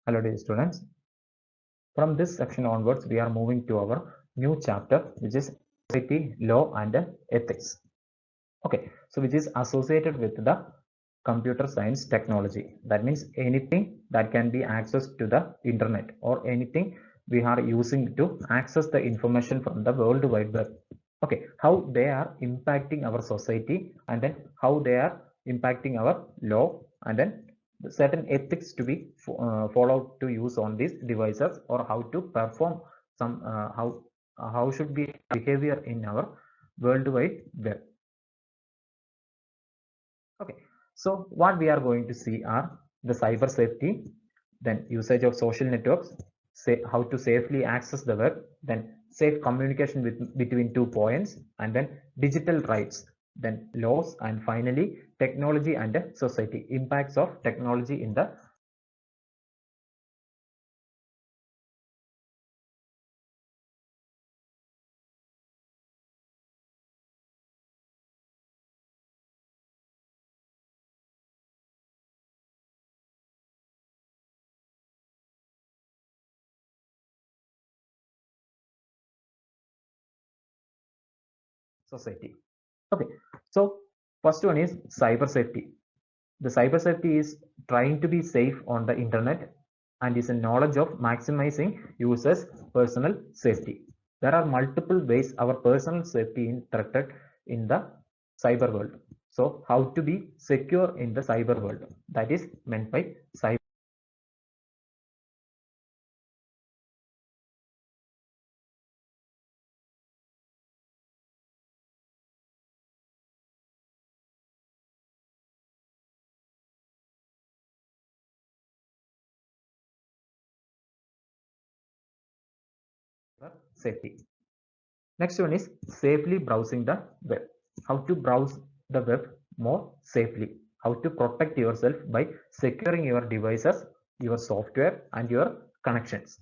Hello dear students. From this section onwards, we are moving to our new chapter, which is society, law and ethics. Okay, so which is associated with the computer science technology. That means anything that can be accessed to the internet or anything we are using to access the information from the World Wide Web. Okay, how they are impacting our society, and then how they are impacting our law, and then certain ethics to be followed to use on these devices, or how to perform some how should be behavior in our World Wide Web. Okay, so what we are going to see are the cyber safety, then usage of social networks, say how to safely access the web, then safe communication between 2 points, and then digital rights, then laws, and finally technology and society, impacts of technology in the society. Okay, so first one is cyber safety. The cyber safety is trying to be safe on the internet and is a knowledge of maximizing users' personal safety. There are multiple ways our personal safety is threatened in the cyber world. So, how to be secure in the cyber world? That is meant by cyber safety. Next one is safely browsing the web. How to browse the web more safely. How to protect yourself by securing your devices, your software, and your connections.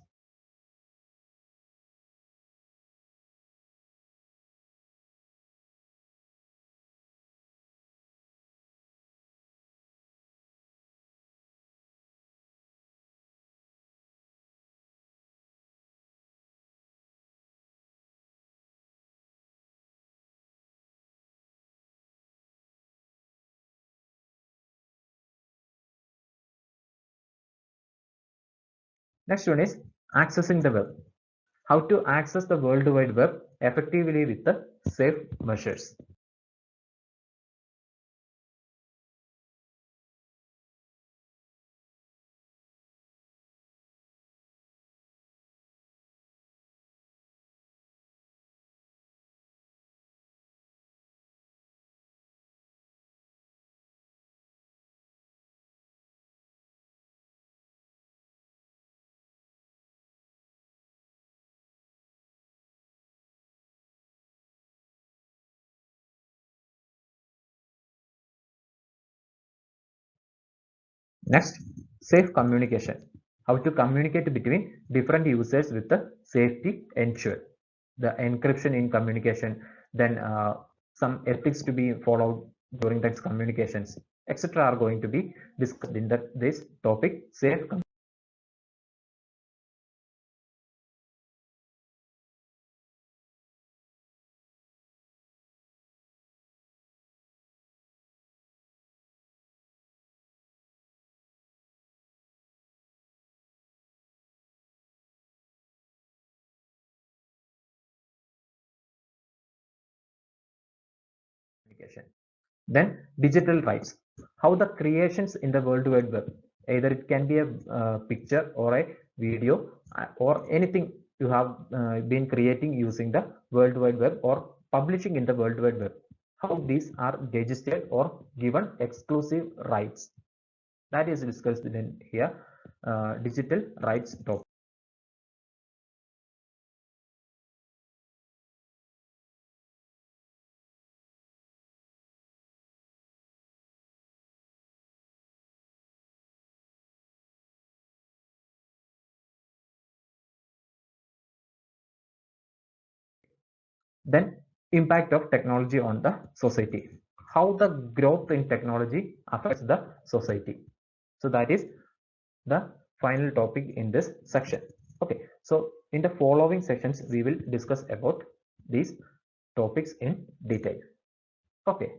Next one is accessing the web. How to access the World Wide Web effectively with the safe measures. Next, safe communication. How to communicate between different users with the safety ensured. The encryption in communication, then some ethics to be followed during that communications, etc. are going to be discussed in this topic, safe communication. Then digital rights. How the creations in the World Wide Web, either it can be a picture or a video or anything you have been creating using the World Wide Web or publishing in the World Wide Web. How these are registered or given exclusive rights. That is discussed in here, digital rights topic. Then impact of technology on the society. How the growth in technology affects the society. So that is the final topic in this section. Okay, so in the following sections we will discuss about these topics in detail. Okay.